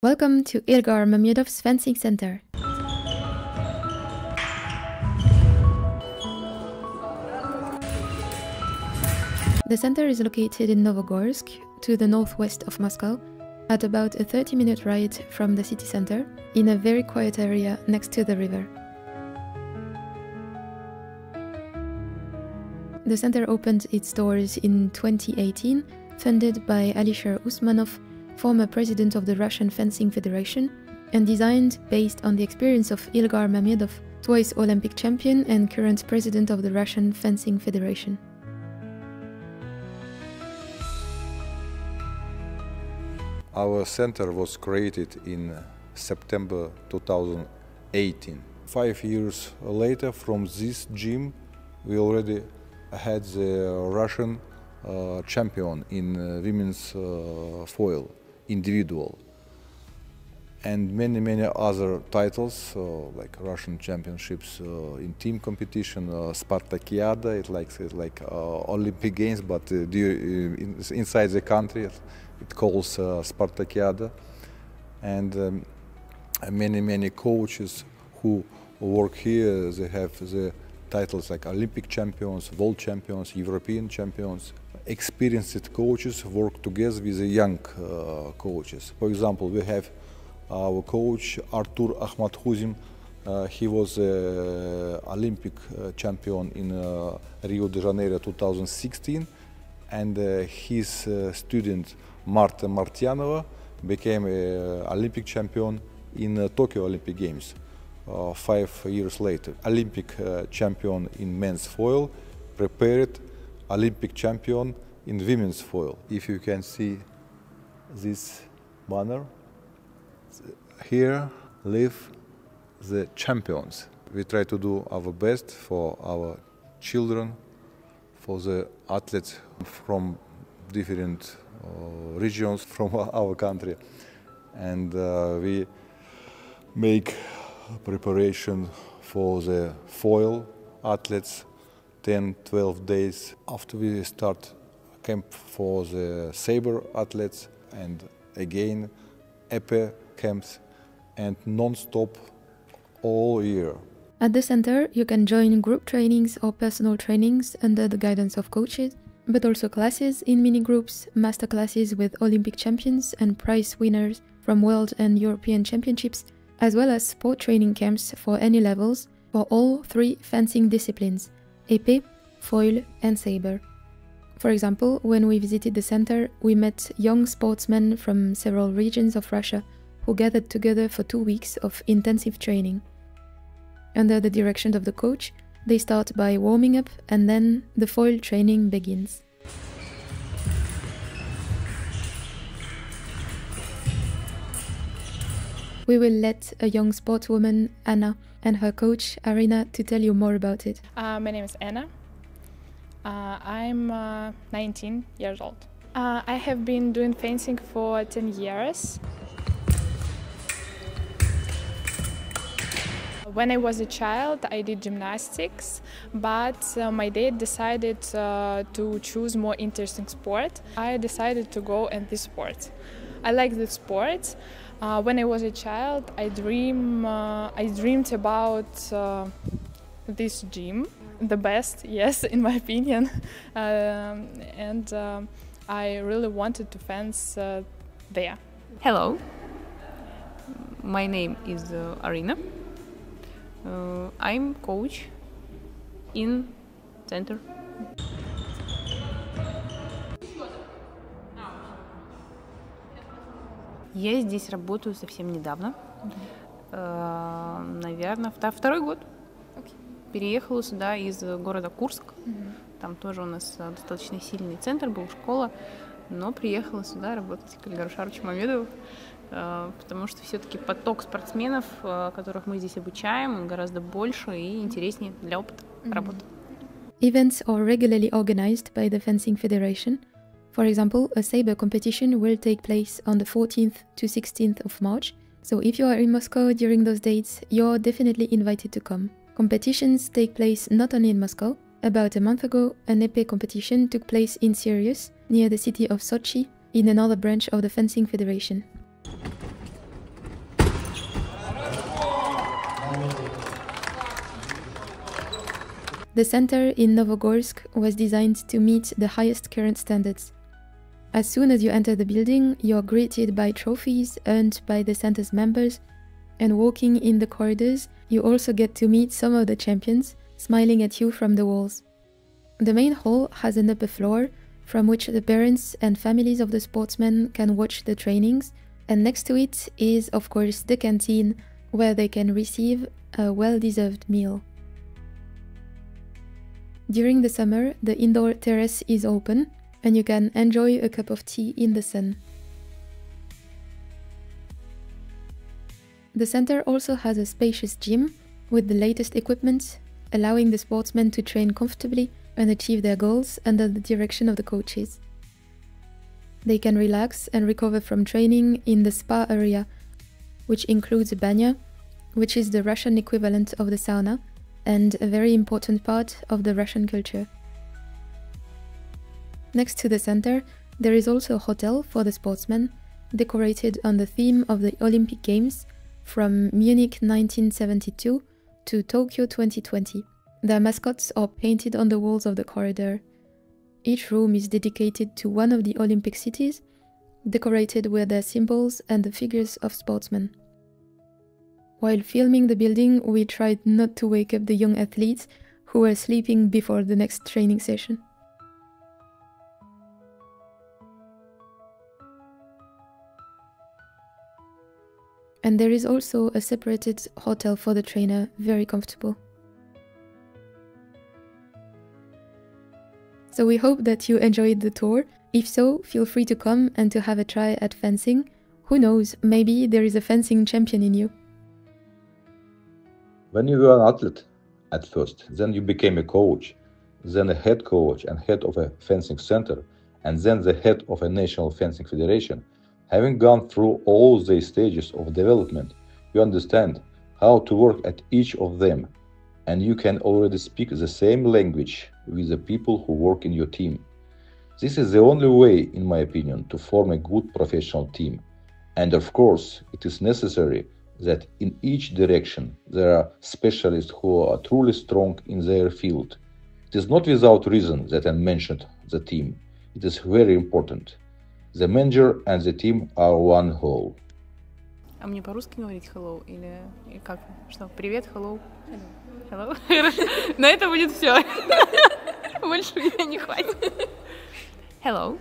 Welcome to Ilgar Mamedov's Fencing Center. The center is located in Novogorsk, to the northwest of Moscow, at about a 30-minute ride from the city center, in a very quiet area next to the river. The center opened its doors in 2018, funded by Alisher Usmanov, former president of the Russian Fencing Federation, and designed based on the experience of Ilgar Mamedov, twice Olympic champion and current president of the Russian Fencing Federation. Our center was created in September 2018. 5 years later, from this gym, we already had the Russian champion in women's foil, individual, and many other titles like Russian championships in team competition, Spartakiada. It's like Olympic Games, but inside the country it calls Spartakiada, and many coaches who work here, they have the titles like Olympic champions, world champions, European champions. Experienced coaches work together with the young coaches. For example, we have our coach Artur Akhmathuzin. He was Olympic champion in Rio de Janeiro 2016, and his student Marta Martyanova became an Olympic champion in Tokyo Olympic Games 5 years later. Olympic champion in men's foil, prepared Olympic champion in women's foil. If you can see this banner, here live the champions. We try to do our best for our children, for the athletes from different regions from our country, and we make preparation for the foil athletes 10-12 days after we start camp for the saber athletes, and again épée camps, and non-stop all year. At the center, you can join group trainings or personal trainings under the guidance of coaches, but also classes in mini-groups, master classes with Olympic champions and prize winners from World and European Championships, as well as sport training camps for any levels for all 3 fencing disciplines: épée, foil and saber. For example, when we visited the center, we met young sportsmen from several regions of Russia who gathered together for 2 weeks of intensive training. Under the direction of the coach, they start by warming up, and then the foil training begins. We will let a young sportswoman, Anna, and her coach, Arina, to tell you more about it. My name is Anna. I'm 19 years old. I have been doing fencing for 10 years. When I was a child, I did gymnastics, but my dad decided to choose more interesting sport. I decided to go in this sport. I like this sport. When I was a child, I dreamed about this gym, the best, yes, in my opinion, and I really wanted to fence there. Hello, my name is Arina. I'm coach in center. Я здесь работаю совсем недавно, наверное, второй год. Переехала сюда из города Курск, там тоже у нас достаточно сильный центр, был школа, но приехала сюда работать к Ильгару Шаровичу Мамедову, потому что все-таки поток спортсменов, которых мы здесь обучаем, он гораздо больше и интереснее для опыта работы. Events are regularly organized by the Fencing Federation. For example, a saber competition will take place on the 14th to 16th of March, so if you are in Moscow during those dates, you're definitely invited to come. Competitions take place not only in Moscow. About a month ago, an épée competition took place in Sirius, near the city of Sochi, in another branch of the Fencing Federation. The center in Novogorsk was designed to meet the highest current standards. As soon as you enter the building, you are greeted by trophies earned by the center's members, and walking in the corridors, you also get to meet some of the champions, smiling at you from the walls. The main hall has an upper floor, from which the parents and families of the sportsmen can watch the trainings, and next to it is, of course, the canteen, where they can receive a well-deserved meal. During the summer, the indoor terrace is open, and you can enjoy a cup of tea in the sun. The center also has a spacious gym with the latest equipment, allowing the sportsmen to train comfortably and achieve their goals under the direction of the coaches. They can relax and recover from training in the spa area, which includes a banya, which is the Russian equivalent of the sauna and a very important part of the Russian culture. Next to the center, there is also a hotel for the sportsmen, decorated on the theme of the Olympic Games from Munich 1972 to Tokyo 2020. Their mascots are painted on the walls of the corridor. Each room is dedicated to one of the Olympic cities, decorated with their symbols and the figures of sportsmen. While filming the building, we tried not to wake up the young athletes who were sleeping before the next training session. And there is also a separated hotel for the trainer, very comfortable. So we hope that you enjoyed the tour. If so, feel free to come and to have a try at fencing. Who knows, maybe there is a fencing champion in you. When you were an athlete at first, then you became a coach, then a head coach and head of a fencing center, and then the head of a national fencing federation. Having gone through all these stages of development, you understand how to work at each of them, and you can already speak the same language with the people who work in your team. This is the only way, in my opinion, to form a good professional team. And of course, it is necessary that in each direction there are specialists who are truly strong in their field. It is not without reason that I mentioned the team. It is very important. The manager and the team are one whole. А мне по-русски говорить hello или как? Что? Привет, hello? Hello? На это будет все. Больше меня не хватит. Hello.